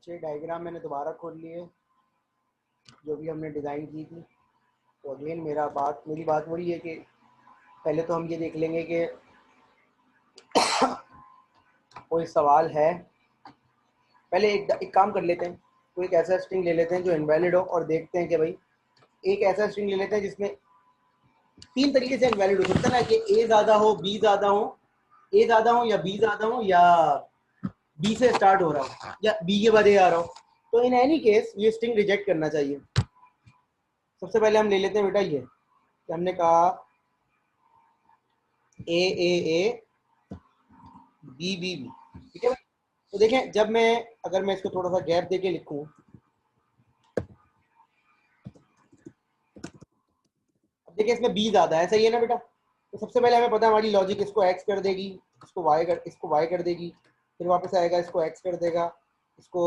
बच्चे डायग्राम मैंने दोबारा खोल लिए जो भी हमने डिज़ाइन की थी। तो अगेन मेरी बात वही है कि पहले तो हम ये देख लेंगे कि कोई सवाल है। पहले एक काम कर लेते हैं, कोई एक ऐसा स्ट्रिंग ले लेते हैं जो इनवैलिड हो और देखते हैं कि भाई एक ऐसा स्ट्रिंग ले लेते हैं जिसमें तीन तरीके से इनवैलिड हो सकता है ना, कि ए ज़्यादा हो, बी ज़्यादा हो, ए ज़्यादा हो या बी ज़्यादा हो, या बी से स्टार्ट हो रहा हो या बी के बाद ए आ रहा हो। तो इन एनी केस ये स्ट्रिंग रिजेक्ट करना चाहिए। सबसे पहले हम ले लेते हैं बेटा ये कि हमने कहा ए ए ए बी बी बी, ठीक है। तो देखें, जब मैं अगर मैं इसको थोड़ा सा गैप देके लिखूं, अब देखिए इसमें बी ज्यादा है, सही है ना बेटा। तो सबसे पहले हमें पता है हमारी लॉजिक इसको एक्स कर देगी, इसको वाई कर देगी, फिर वापस आएगा इसको एक्स कर देगा, इसको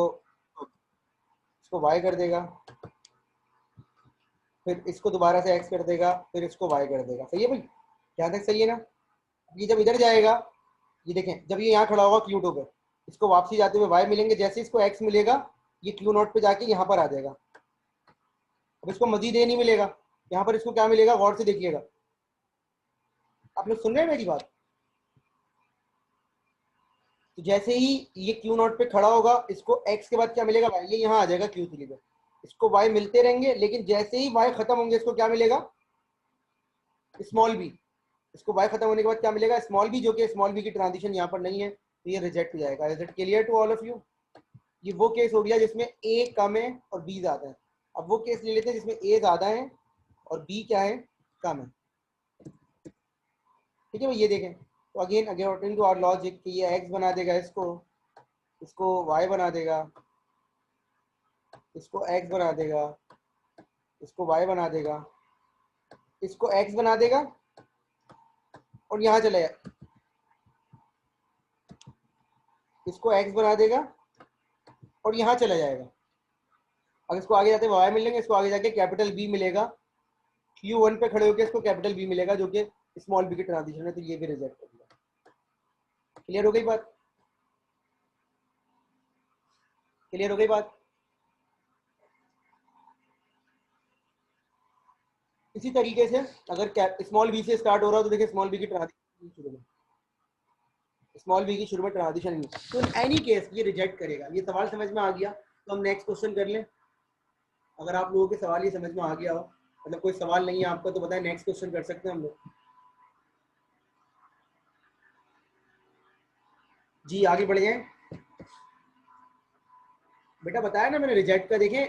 इसको वाई कर देगा, फिर इसको दोबारा से एक्स कर देगा, फिर इसको वाई कर देगा। सही है भाई, यहाँ तक सही है ना। ये जब इधर जाएगा, ये देखें जब ये यहाँ खड़ा होगा क्यू टू पे, इसको वापसी जाते हुए वाई मिलेंगे, जैसे इसको एक्स मिलेगा ये क्यू नॉट पे जाके यहाँ पर आ जाएगा। अब इसको मजीद ए नहीं मिलेगा, यहाँ पर इसको क्या मिलेगा, गौर से देखिएगा। आप लोग सुन रहे हैं मेरी बात। तो जैसे ही ये क्यू नॉट पे खड़ा होगा, इसको एक्स के बाद क्या मिलेगा, वाई, ये यहाँ आ जाएगा क्यू थ्री पे। इसको वाई मिलते रहेंगे, लेकिन जैसे ही वाई खत्म होंगे इसको क्या मिलेगा, स्मॉल बी। इसको वाई खत्म होने के बाद क्या मिलेगा, स्मॉल बी, जो कि स्मॉल बी की ट्रांजिशन यहाँ पर नहीं है, तो ये रिजेक्ट हो जाएगा। Is it clear to all of you. ये वो केस हो गया जिसमें ए कम है और बी ज्यादा है। अब वो केस ले लेते हैं जिसमें ए ज्यादा है और बी क्या है, कम है। ठीक है भाई, ये देखें तो again according to our logic कि ये एक्स बना देगा, इसको वाई बना देगा, इसको एक्स बना देगा, इसको वाई बना देगा, इसको एक्स बना देगा और यहाँ चले जाए, इसको एक्स बना देगा और यहाँ चला जाएगा। अगर इसको आगे जाते वाई मिलेंगे, इसको आगे जाके कैपिटल बी मिलेगा, क्यू वन पे खड़े होकर इसको कैपिटल बी मिलेगा जो कि स्मॉल बी की ट्रांजिशन है, तो ये भी रिजेक्ट हो गया। क्लियर हो गई बात, क्लियर हो गई बात। इसी तरीके से अगर स्मॉल बी से स्टार्ट हो रहा हो तो देखिए स्मॉल बी की ट्रांजिशन शुरू में, स्मॉल बी की शुरू में ट्रांजिशन नहीं, तो इन एनी केस ये रिजेक्ट करेगा। ये सवाल समझ में आ गया, तो हम नेक्स्ट क्वेश्चन कर लें। अगर आप लोगों के सवाल ही समझ में आ गया हो, मतलब कोई सवाल नहीं है आपका, तो बताएं नेक्स्ट क्वेश्चन कर सकते हैं हम लोग। जी आगे बढ़ जाएं। बेटा बताया ना मैंने रिजेक्ट का। देखें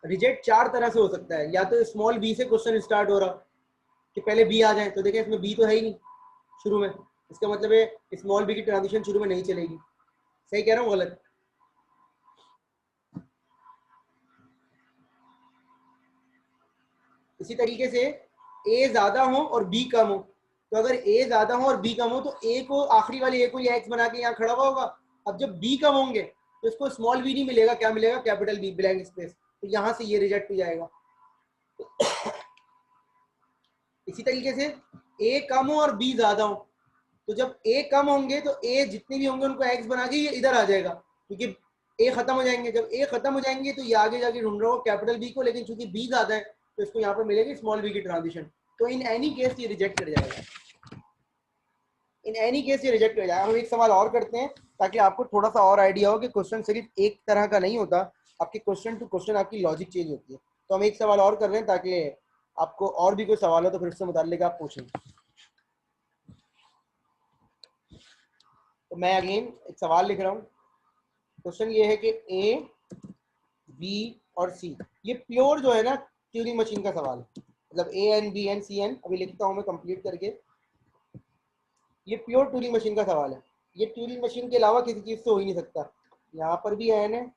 रिजेक्ट चार तरह से हो सकता है, या तो स्मॉल बी से क्वेश्चन स्टार्ट हो रहा कि पहले बी आ जाए, तो देखें इसमें बी तो है ही नहीं शुरू में, इसका मतलब है स्मॉल बी की ट्रांजिशन शुरू में नहीं चलेगी। सही कह रहा हूँ गलत। इसी तरीके से ए ज्यादा हो और बी कम हो, तो अगर ए ज्यादा हो और बी कम हो तो ए को आखिरी वाली ए को ये एक्स बना के यहाँ खड़ा हुआ होगा। अब जब बी कम होंगे तो इसको स्मॉल बी नहीं मिलेगा, क्या मिलेगा, कैपिटल बी, ब्लैंक स्पेस। तो यहाँ से ये रिजेक्ट हो जाएगा। इसी तरीके से ए कम हो और बी ज्यादा हो, तो जब ए कम होंगे तो ए जितने भी होंगे उनको एक्स बना के ये इधर आ जाएगा, क्योंकि ए खत्म हो जाएंगे। जब ए खत्म हो जाएंगे तो ये आगे जाके ढूंढ रहा हो कैपिटल बी को, लेकिन चूंकि बी ज्यादा है तो इसको यहाँ पर मिलेगी स्मॉल बी की ट्रांजिशन। तो इन एनी केस ये रिजेक्ट कर जाएगा, इन एनी केस ये रिजेक्ट कर जाएगा। हम एक सवाल और करते हैं ताकि आपको थोड़ा सा और आइडिया हो कि क्वेश्चन सिर्फ एक तरह का नहीं होता, आपके क्वेश्चन टू क्वेश्चन आपकी लॉजिक चेंज होती है। तो हम एक सवाल और कर रहे हैं ताकि आपको और भी कोई सवाल हो तो फिर उससे मुताल्लिक आप पूछें। तो मैं अगेन एक सवाल लिख रहा हूँ। क्वेश्चन ये है कि ए बी और सी, ये प्योर जो है ना ट्यूरिंग मशीन का सवाल है, मतलब A N B N C N, अभी लिखता हूँ मैं कंप्लीट करके। ये प्योर ट्यूरिंग मशीन का सवाल है, ये ट्यूरिंग मशीन के अलावा किसी चीज से हो ही नहीं सकता। यहाँ पर भी एन है,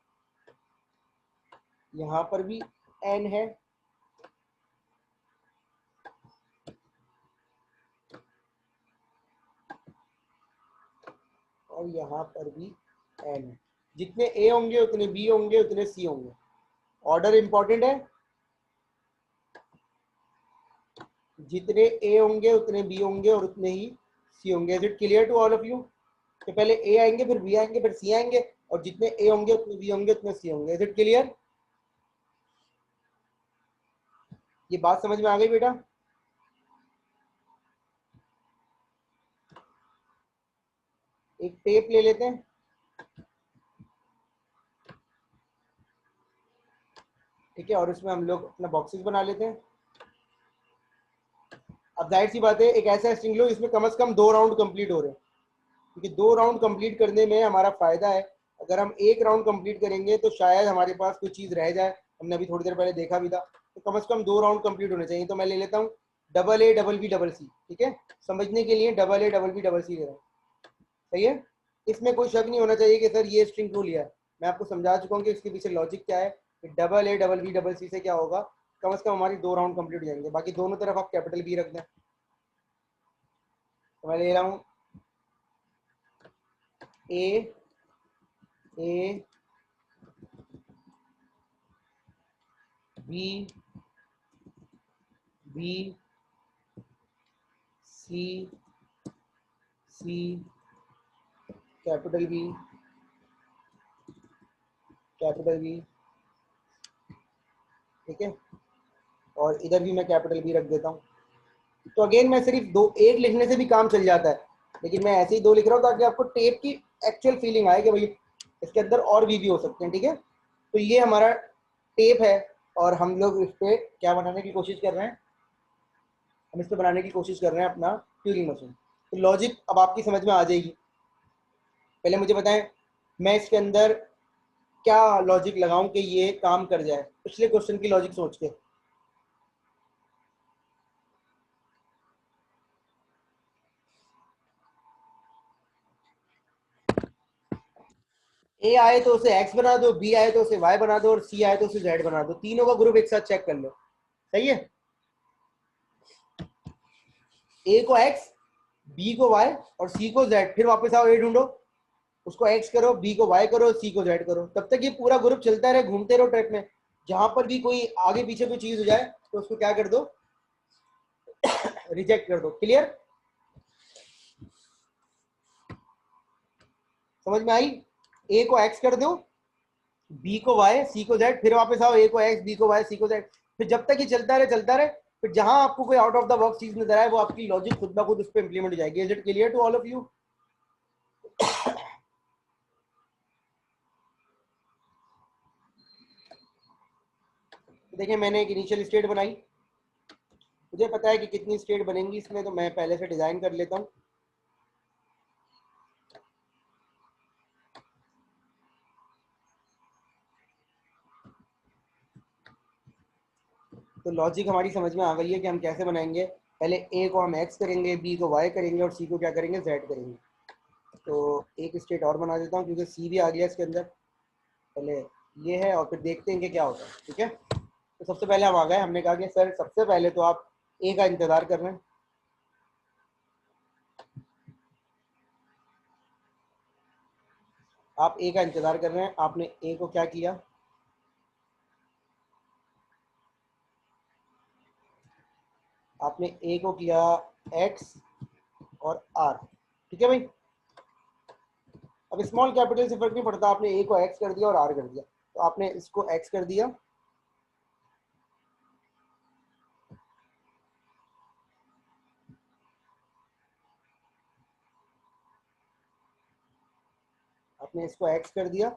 यहाँ पर भी एन है, और यहाँ पर भी एन है। जितने ए होंगे उतने बी होंगे उतने सी होंगे। ऑर्डर इंपॉर्टेंट है, जितने ए होंगे उतने बी होंगे और उतने ही सी होंगे। Is it clear to all of you कि पहले ए आएंगे फिर बी आएंगे फिर सी आएंगे, और जितने ए होंगे उतने बी होंगे उतने सी होंगे। Is it clear? ये बात समझ में आ गई बेटा? एक टेप ले लेते हैं, ठीक है, और उसमें हम लोग अपना बॉक्सेस बना लेते हैं। अब जाहिर सी बात है, एक ऐसा स्ट्रिंग लो जिसमें कम से कम 2 राउंड कंप्लीट हो रहे हैं, क्योंकि 2 राउंड कंप्लीट करने में हमारा फायदा है। अगर हम 1 राउंड कंप्लीट करेंगे तो शायद हमारे पास कोई चीज़ रह जाए, हमने अभी थोड़ी देर पहले देखा भी था। तो कम से कम 2 राउंड कंप्लीट होने चाहिए। तो मैं ले लेता हूँ double A double B double C, ठीक है, समझने के लिए double A double B double C ले रहा हूँ, सही है। इसमें कोई शक नहीं होना चाहिए कि सर ये स्ट्रिंग क्यों लिया है। मैं आपको समझा चुका हूँ कि इसके पीछे लॉजिक क्या है, कि double A double B double C से क्या होगा, कम से कम हमारी 2 राउंड कंप्लीट हो जाएंगे। बाकी दोनों तरफ आप कैपिटल बी रख दें। तो मैं ले रहा हूँ A A B B C C capital B capital B, ठीक है, और इधर भी मैं कैपिटल बी रख देता हूँ। तो अगेन मैं सिर्फ दो एक लिखने से भी काम चल जाता है, लेकिन मैं ऐसे ही 2 लिख रहा हूँ ताकि आपको टेप की एक्चुअल फीलिंग आए कि भाई इसके अंदर और भी हो सकते हैं, ठीक है। तो ये हमारा टेप है और हम लोग इस पर क्या बनाने की कोशिश कर रहे हैं, हम इस पर बनाने की कोशिश कर रहे हैं अपना ट्यूरिंग मशीन। तो लॉजिक अब आपकी समझ में आ जाएगी। पहले मुझे बताएं मैं इसके अंदर क्या लॉजिक लगाऊं कि ये काम कर जाए, पिछले क्वेश्चन की लॉजिक सोच के। ए आए तो उसे एक्स बना दो, बी आए तो उसे वाई बना दो, और सी आए तो उसे जेड बना दो। तीनों का ग्रुप एक साथ चेक कर लो, सही है। ए को एक्स, बी को वाई और सी को जेड, फिर वापस आओ ए ढूंढो, उसको एक्स करो, बी को वाई करो, सी को जेड करो। तब तक ये पूरा ग्रुप चलता रहे, घूमते रहो ट्रैक में। जहां पर भी कोई आगे पीछे कोई चीज हो जाए तो उसको क्या कर दो, रिजेक्ट कर दो। क्लियर? समझ में आई? ए को एक्स कर दो, बी को वाई, सी को जेड, फिर वापस आओ, ए को एक्स, बी को वाई, सी को जेड। फिर जब तक ये चलता रहे चलता रहे, फिर जहां आपको कोई आउट ऑफ द बॉक्स चीज नजर आए वो आपकी लॉजिक खुद ब खुद उस पर इंप्लीमेंट हो जाएगी। Is it clear to all of you? देखिए मैंने एक इनिशियल स्टेट बनाई, मुझे पता है कि कितनी स्टेट बनेंगी इसमें, तो मैं पहले से डिजाइन कर लेता हूँ। तो लॉजिक हमारी समझ में आ गई है कि हम कैसे बनाएंगे। पहले ए को हम एक्स करेंगे, बी को वाई करेंगे और सी को क्या करेंगे, जेड करेंगे। तो एक स्टेट और बना देता हूँ क्योंकि सी भी आ गया इसके अंदर। पहले ये है और फिर देखते हैं कि क्या होता है, ठीक है। तो सबसे पहले हम आ गए, हमने कहा कि सर सबसे पहले तो आप ए का इंतज़ार कर रहे हैं। आप ए का इंतज़ार कर रहे हैं, आपने ए को क्या किया, आपने ए को किया एक्स और आर, ठीक है भाई। अब स्मॉल कैपिटल से फर्क नहीं पड़ता, आपने ए को एक्स कर दिया और आर कर दिया। तो आपने इसको एक्स कर दिया, आपने इसको एक्स कर दिया,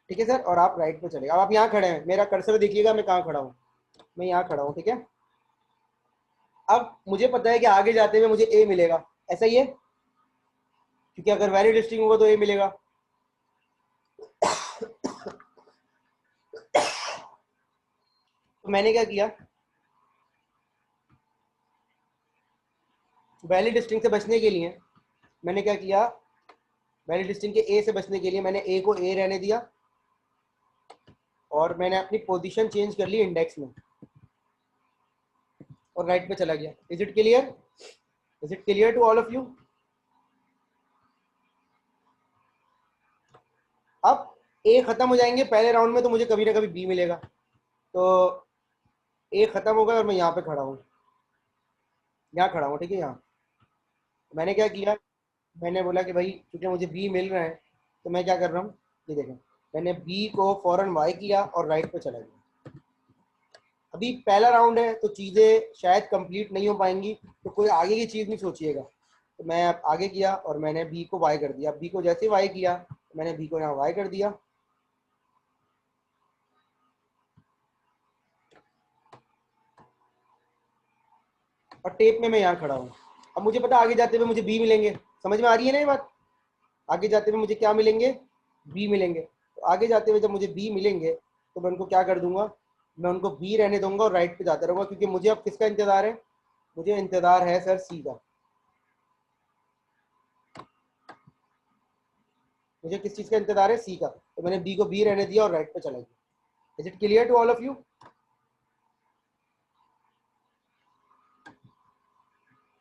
ठीक है सर, और आप राइट पे चले। अब आप यहाँ खड़े हैं, मेरा कर्सर देखिएगा मैं कहाँ खड़ा हूँ, मैं यहाँ खड़ा हूँ, ठीक है। अब मुझे पता है कि आगे जाते हुए मुझे ए मिलेगा, ऐसा ही है, क्योंकि अगर वैलिड स्ट्रिंग होगा तो ए मिलेगा। तो मैंने क्या किया, वैलिड स्ट्रिंग से बचने के लिए मैंने क्या किया, वैलिड स्ट्रिंग के ए से बचने के लिए मैंने ए को ए रहने दिया और मैंने अपनी पोजीशन चेंज कर ली इंडेक्स में और राइट पे चला गया। Is it clear? Is it clear to all of you? अब ए खत्म हो जाएंगे पहले राउंड में तो मुझे कभी ना कभी बी मिलेगा। तो ए खत्म हो गया और मैं यहाँ पे खड़ा हूँ, यहाँ खड़ा हूँ, ठीक है। यहाँ मैंने क्या किया, मैंने बोला कि भाई क्योंकि मुझे बी मिल रहा है तो मैं क्या कर रहा हूँ, ये देखें, मैंने बी को फौरन वाई किया और राइट पे चला गया। अभी पहला राउंड है तो चीज़ें शायद कंप्लीट नहीं हो पाएंगी, तो कोई आगे की चीज़ नहीं सोचिएगा। तो मैं अब आगे किया और मैंने बी को वाई कर दिया। बी को जैसे वाई किया मैंने बी को यहाँ वाई कर दिया। और टेप में मैं यहाँ खड़ा हूँ। अब मुझे पता आगे जाते हुए मुझे बी मिलेंगे। समझ में आ रही है ना ये बात? आगे जाते हुए मुझे क्या मिलेंगे, बी मिलेंगे। तो आगे जाते हुए जब मुझे बी मिलेंगे तो मैं उनको क्या कर दूंगा, मैं उनको बी रहने दूंगा और राइट पे जाता रहूंगा, क्योंकि मुझे अब किसका इंतजार है, मुझे इंतजार है सर सी का। मुझे किस चीज़ का इंतजार है, सी का। तो मैंने बी को बी रहने दिया और राइट पे चला गया। Is it clear to all of you?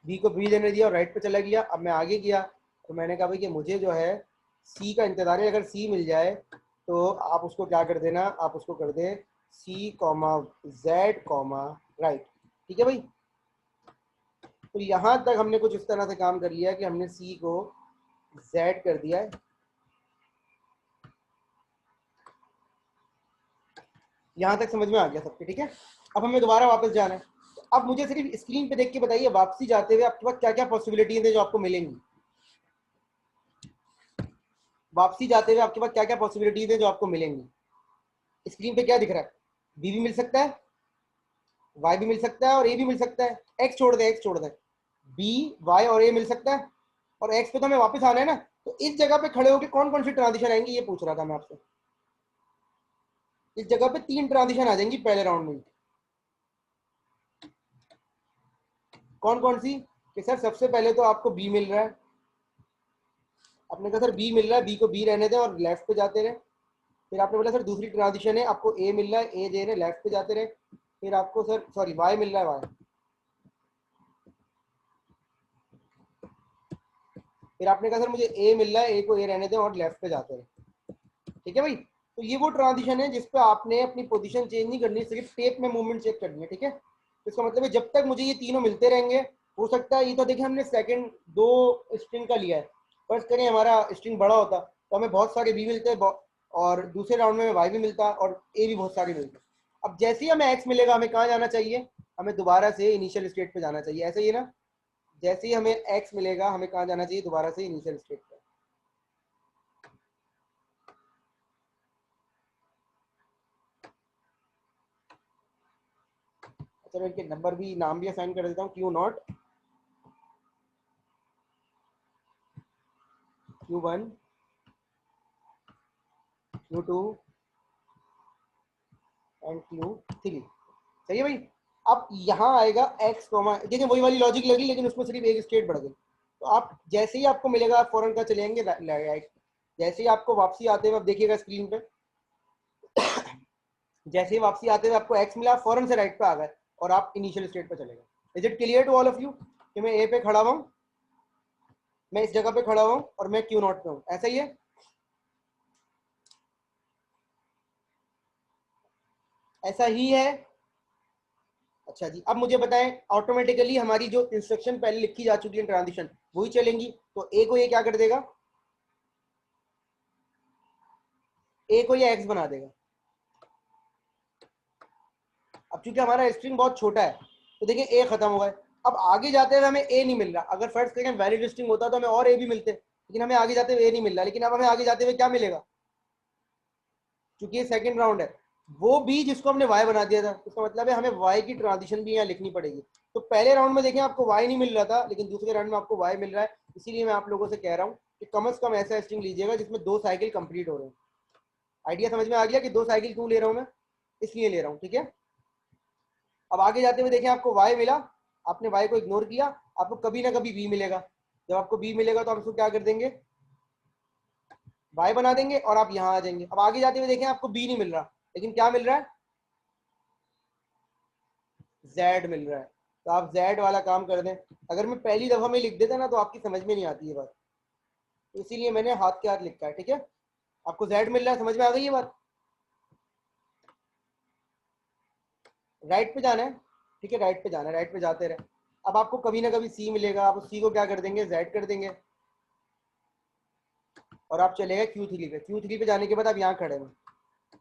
B को बी रहने दिया और राइट पे चला गया। अब मैं आगे गया तो मैंने कहा भाई कि मुझे जो है सी का इंतजार है, अगर सी मिल जाए तो आप उसको क्या कर देना, आप उसको कर दें C comma Z comma right. ठीक है भाई? तो यहाँ तक हमने कुछ इस तरह से काम कर लिया कि हमने सी को जेड कर दिया है। यहाँ तक समझ में आ गया सबके? ठीक है, अब हमें दोबारा वापस जाना है। तो अब मुझे सिर्फ स्क्रीन पे देख के बताइए, वापसी जाते हुए आपके पास क्या क्या पॉसिबिलिटीज है जो आपको मिलेंगी। वापसी जाते हुए आपके पास क्या क्या पॉसिबिलिटीज है जो आपको मिलेंगी। स्क्रीन पे क्या दिख रहा है? बी भी मिल सकता है, वाई भी मिल सकता है और ए भी मिल सकता है। एक्स छोड़ दे, एक्स छोड़ दे, बी वाई और ए मिल सकता है। और एक्स पे तो हमें वापस आना है ना, तो इस जगह पे खड़े होकर कौन कौन सी ट्रांजिशन आएंगी ये पूछ रहा था मैं आपसे। इस जगह पे 3 ट्रांजिशन आ जाएंगी पहले राउंड में। कौन कौन सी? कि सर सबसे पहले तो आपको बी मिल रहा है, आपने कहा सर बी मिल रहा है, बी को बी रहने दें और लेफ्ट पे जाते रहे। फिर आपने बोला सर दूसरी ट्रांजिशन है, आपको ए मिल रहा है, ए दे रहे लेफ्ट पे जाते रहे। फिर आपको सर सॉरी वाई मिल रहा है, वाई। फिर आपने कहा सर मुझे ए मिल रहा है, ए को ए रहने दें और लेफ्ट पे जाते रहे। ठीक है भाई? तो ये वो ट्रांजिशन है जिसपे आपने अपनी पोजीशन चेंज नहीं करनी, सिर्फ टेप में मूवमेंट चेक करनी है। ठीक है? तो इसका मतलब है जब तक मुझे ये तीनों मिलते रहेंगे, हो सकता है ये तो देखिए हमने सेकंड 2 स्ट्रिंग का लिया है, फर्ज करें हमारा स्ट्रिंग बड़ा होता तो हमें बहुत सारे बी मिलते हैं और दूसरे राउंड में वाई भी मिलता और ए भी बहुत सारे मिलते। अब जैसे ही हमें एक्स मिलेगा हमें कहाँ जाना चाहिए, हमें दोबारा से इनिशियल स्टेट पे जाना चाहिए। ऐसा ही है ना? जैसे ही हमें एक्स मिलेगा हमें कहाँ जाना चाहिए, दोबारा से इनिशियल स्टेट पे। अच्छा मैं इनके नंबर भी, नाम भी असाइन कर देता हूँ, Q not, Q1, Q2 and Q3। सही है भाई? अब यहाँ आएगा x कॉमा, देखिए वही वाली लॉजिक लगी लेकिन उसमें सिर्फ एक स्टेट बढ़ गई। तो आप जैसे ही आपको मिलेगा आप फौरन का चलेंगे राइट। जैसे ही आपको वापसी आते हुए आप देखिएगा स्क्रीन पे, जैसे ही वापसी आते हुए आपको x मिला, आप फौरन से राइट पे आ गए और आप इनिशियल स्टेट पे चले गए। Is it clear to all of you कि मैं ए पे खड़ा हुआ हूँ, मैं इस जगह पे खड़ा हुआ हूँ और मैं Q नॉट पे हूँ? ऐसा ही है? ऐसा ही है? अच्छा जी, अब मुझे बताएं, ऑटोमेटिकली हमारी जो इंस्ट्रक्शन पहले लिखी जा चुकी है ट्रांजिशन वही चलेंगी। तो ए को ये क्या कर देगा, ए को ये एक्स बना देगा। अब चूंकि हमारा स्ट्रिंग बहुत छोटा है तो देखिए ए खत्म हो गए। अब आगे जाते हुए हमें ए नहीं मिल रहा। अगर फर्स्ट सेकंड वैलिड स्ट्रिंग होता तो हमें और ए भी मिलते, लेकिन हमें आगे जाते हुए ए नहीं मिल रहा। लेकिन अब हमें आगे जाते हुए क्या मिलेगा, क्योंकि ये सेकंड राउंड है, वो भी जिसको हमने वाई बना दिया था। इसका मतलब है हमें वाई की ट्रांजिशन भी यहाँ लिखनी पड़ेगी। तो पहले राउंड में देखें आपको वाई नहीं मिल रहा था, लेकिन दूसरे राउंड में आपको वाई मिल रहा है। इसीलिए मैं आप लोगों से कह रहा हूँ कि कम से कम ऐसा स्ट्रिंग लीजिएगा जिसमें 2 साइकिल कंप्लीट हो रहे हैं। आइडिया समझ में आ गया कि 2 साइकिल क्यों ले रहा हूँ मैं? इसलिए ले रहा हूँ। ठीक है? अब आगे जाते हुए देखें आपको वाई मिला, आपने वाई को इग्नोर किया, आपको कभी ना कभी बी मिलेगा। जब आपको बी मिलेगा तो आप इसको क्या कर देंगे, वाई बना देंगे और आप यहाँ आ जाएंगे। अब आगे जाते हुए देखें आपको बी नहीं मिल रहा, लेकिन क्या मिल रहा है, जेड मिल रहा है। तो आप जेड वाला काम कर दें। अगर मैं पहली दफा में लिख देता ना तो आपकी समझ में नहीं आती ये बात, तो इसीलिए मैंने हाथ के हाथ लिखा है। ठीक है? आपको जेड मिल रहा है, समझ में आ गई ये बात? राइट पे जाना है। ठीक है, राइट पे जाना है, राइट पे जाते रहे। अब आपको कभी ना कभी सी मिलेगा, आप उस सी को क्या कर देंगे, जेड कर देंगे। और आप चले गए Q3 पे। Q3 पे जाने के बाद आप यहाँ खड़े हैं।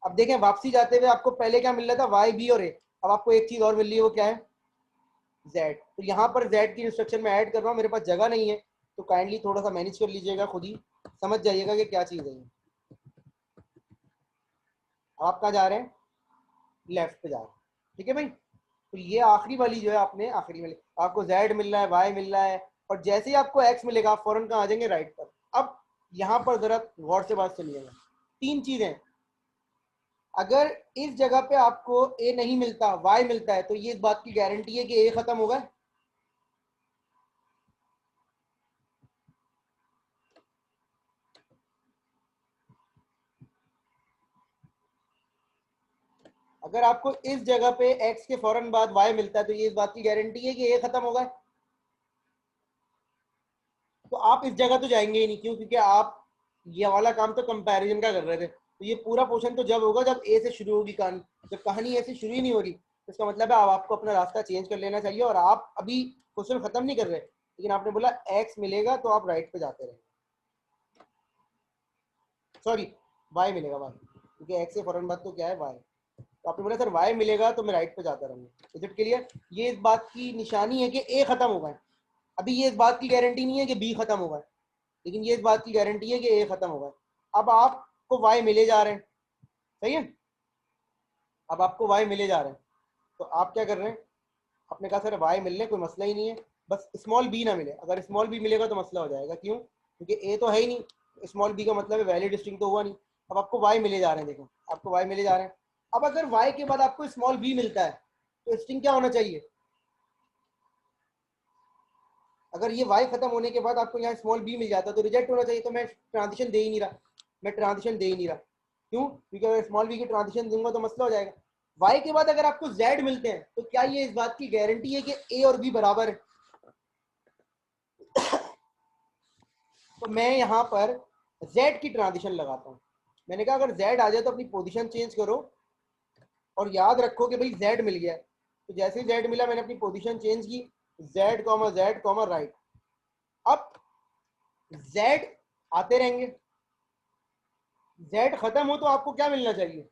अब देखें वापसी जाते हुए आपको पहले क्या मिल रहा था, वाई बी और ए, अब आपको एक चीज और मिल रही है, वो क्या है, जेड। तो यहाँ पर जेड की इंस्ट्रक्शन में ऐड कर रहा हूँ, मेरे पास जगह नहीं है, तो काइंडली थोड़ा सा मैनेज कर लीजिएगा, खुद ही समझ जाइएगा कि क्या चीज़ है। आप कहाँ जा रहे हैं, लेफ्ट पे जा रहे हैं, ठीक है भाई। तो ये आखिरी वाली जो है, आपने आखिरी वाली, आपको जेड मिल रहा है, वाई मिल रहा है, और जैसे ही आपको एक्स मिलेगा आप फौरन कहाँ आ जाएंगे, राइट पर। अब यहाँ पर जरा गौर से बात सुनिएगा, तीन चीजें, अगर इस जगह पे आपको ए नहीं मिलता, वाई मिलता है, तो ये इस बात की गारंटी है कि ए खत्म होगा। अगर आपको इस जगह पे x के फौरन बाद y मिलता है, तो ये इस बात की गारंटी है कि a खत्म होगा। तो आप इस जगह तो जाएंगे ही नहीं, क्यों, क्योंकि आप ये वाला काम तो कंपैरिजन का कर रहे थे। तो ये पूरा पोर्शन तो जब होगा जब a से शुरू होगी कहानी, जब कहानी a से शुरू ही नहीं हो रही, तो इसका मतलब है अब आपको अपना रास्ता चेंज कर लेना चाहिए। और आप अभी क्वेश्चन खत्म नहीं कर रहे, लेकिन आपने बोला x मिलेगा तो आप राइट पे जाते रहे, सॉरी y मिलेगा, y, क्योंकि x से फौरन बाद तो क्या है, y। तो आपने बोला सर y मिलेगा तो मैं राइट पे जाता रहूंगा। Is it clear? ये इस बात की निशानी है कि a खत्म होगा। अभी ये इस बात की गारंटी नहीं है कि b खत्म होगा, लेकिन ये इस बात की गारंटी है कि a खत्म होगा। अब आपको y मिले जा रहे हैं, सही है, अब आपको y मिले जा रहे हैं, तो आप क्या कर रहे हैं, आपने कहा सर y मिलने कोई मसला ही नहीं है, बस स्मॉल b ना मिले। अगर स्मॉल b मिलेगा तो मसला हो जाएगा, क्यों, क्योंकि a तो है ही नहीं, स्मॉल b का मतलब है वैलिड स्ट्रिंग तो हुआ नहीं। अब आपको y मिले जा रहे हैं, देखो आपको y मिले जा रहे हैं। अब अगर y के बाद आपको स्मॉल b मिलता है, तो स्ट्रिंग क्या होना चाहिए, अगर ये y खत्म होने के बाद आपको यहाँ स्मॉल b मिल जाता तो रिजेक्ट होना चाहिए। तो मैं ट्रांजिशन दे ही नहीं रहा, मैं ट्रांजिशन दे ही नहीं रहा, क्यों, क्योंकि अगर स्मॉल b की ट्रांजिशन दूंगा तो मसला हो जाएगा। y के बाद अगर आपको z मिलते हैं, तो क्या ये इस बात की गारंटी है कि a और b बराबर है। तो मैं यहाँ पर z की ट्रांजिशन लगाता हूँ। मैंने कहा अगर z आ जाए तो अपनी पोजीशन चेंज करो, और याद रखो कि भाई z मिल गया। तो जैसे ही z मिला मैंने अपनी पोजीशन चेंज की, z कॉमा राइट। अब z आते रहेंगे, z खत्म हो तो आपको क्या मिलना चाहिए,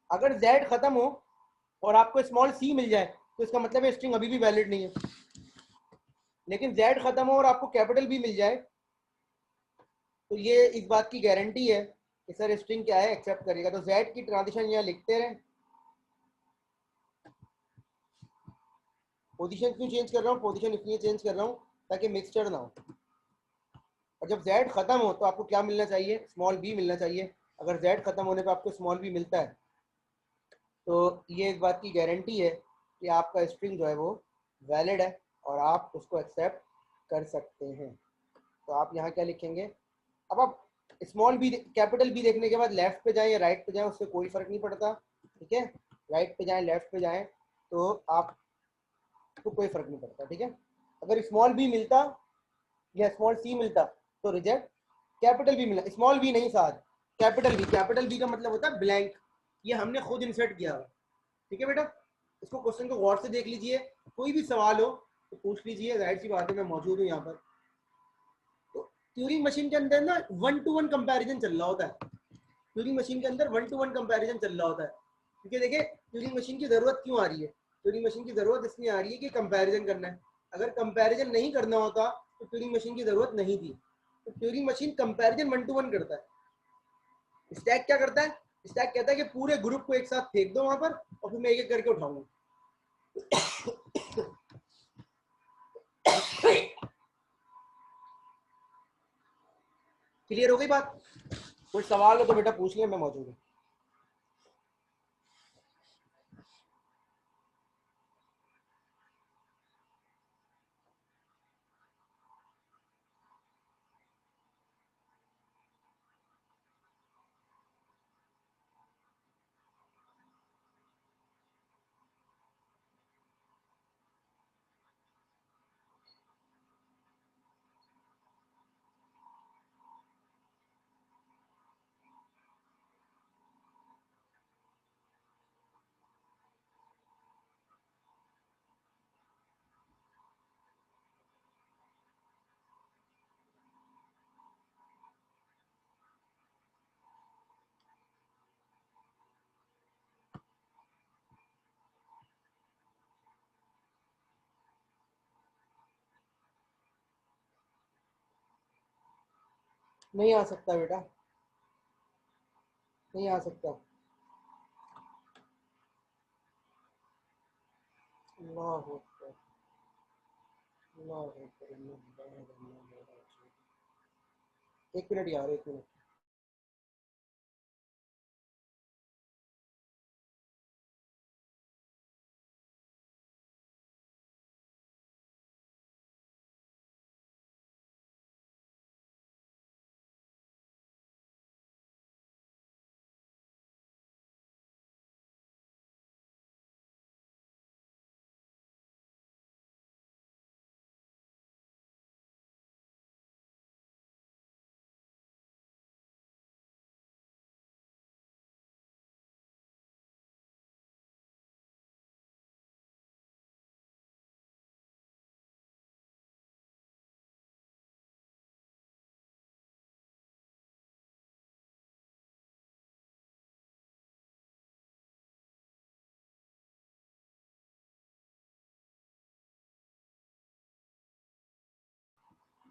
अगर z खत्म हो और आपको स्मॉल c मिल जाए, तो इसका मतलब है स्ट्रिंग अभी भी वैलिड नहीं है। लेकिन z खत्म हो और आपको कैपिटल b मिल जाए, तो ये इस बात की गारंटी है कि सर स्ट्रिंग क्या है, एक्सेप्ट करेगा। तो z की ट्रांजिशन यहाँ लिखते रहे। पोजीशन क्यों चेंज कर रहा हूँ, पोजीशन इसलिए चेंज कर रहा हूँ ताकि मिक्सचर ना हो। और जब z खत्म हो तो आपको क्या मिलना चाहिए, स्मॉल b मिलना चाहिए। अगर z खत्म होने पर आपको स्मॉल b मिलता है, तो ये इस बात की गारंटी है कि आपका स्ट्रिंग जो है वो वैलिड है और आप उसको एक्सेप्ट कर सकते हैं। तो आप यहाँ क्या लिखेंगे, अब आप स्मॉल बी कैपिटल बी देखने के बाद लेफ्ट पे जाएं या राइट पे जाएं, उससे कोई फर्क नहीं पड़ता, ठीक है, राइट पे जाएं लेफ्ट पे जाएं, तो आपको कोई फर्क नहीं पड़ता, ठीक है। अगर स्मॉल बी मिलता या स्मॉल सी मिलता तो रिजेक्ट, कैपिटल बी मिला, स्मॉल बी नहीं साथ, कैपिटल बी, कैपिटल बी का मतलब होता है ब्लैंक, ये हमने खुद इंसर्ट किया हुआ, ठीक है बेटा। इसको क्वेश्चन को गौर से देख लीजिए, कोई भी सवाल हो तो पूछ लीजिए, जाहिर सी बात है मैं मौजूद हूँ यहाँ पर। तो ट्यूरिंग मशीन के अंदर ना 1-to-1 कंपैरिजन चल रहा होता है, ट्यूरिंग मशीन के अंदर 1-to-1 कंपैरिजन चल रहा होता है, क्योंकि देखिए ट्यूरिंग मशीन की जरूरत क्यों आ रही है, ट्यूरिंग मशीन की जरूरत इसलिए आ रही है कि कंपैरिजन करना है। अगर कंपैरिजन नहीं करना होता तो ट्यूरिंग मशीन की जरूरत नहीं थी। तो ट्यूरिंग मशीन कंपैरिजन 1-to-1 करता है। स्टैक क्या करता है, स्टैक कहता है कि पूरे ग्रुप को एक साथ फेंक दो वहां पर, और फिर मैं एक एक करके उठाऊंगा। क्लियर हो गई बात? कोई सवाल हो तो बेटा पूछ लिया, मैं मौजूद हूँ। नहीं आ सकता बेटा, नहीं आ सकता। अल्लाह अकबर, अल्लाह अकबर, एक मिनट यार, एक मिनट।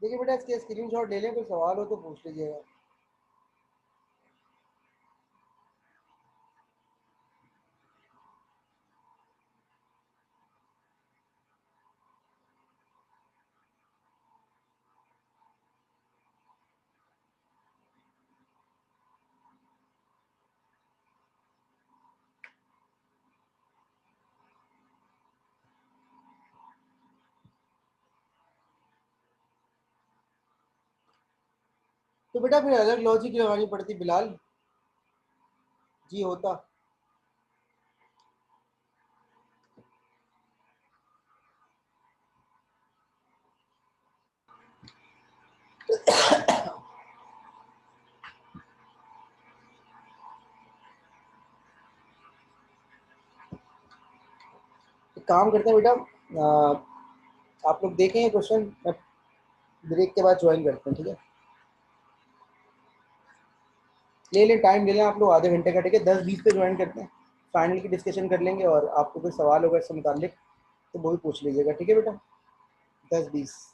देखिए बेटा, इसके स्क्रीनशॉट ले लें, कोई सवाल हो तो पूछ लीजिएगा। तो बेटा फिर अलग लॉजिक लगानी पड़ती बिलाल जी, होता। एक काम करते हैं बेटा, आप लोग देखें ये क्वेश्चन, मैं ब्रेक के बाद ज्वाइन करते हैं, ठीक है? ले लें, टाइम ले लें आप लोग, आधे घंटे का, ठीक है? 10-20 पे ज्वाइन करते हैं, फाइनल की डिस्कशन कर लेंगे, और आपको कोई सवाल होगा इससे मुतालिक तो वो भी पूछ लीजिएगा, ठीक है बेटा? 10-20।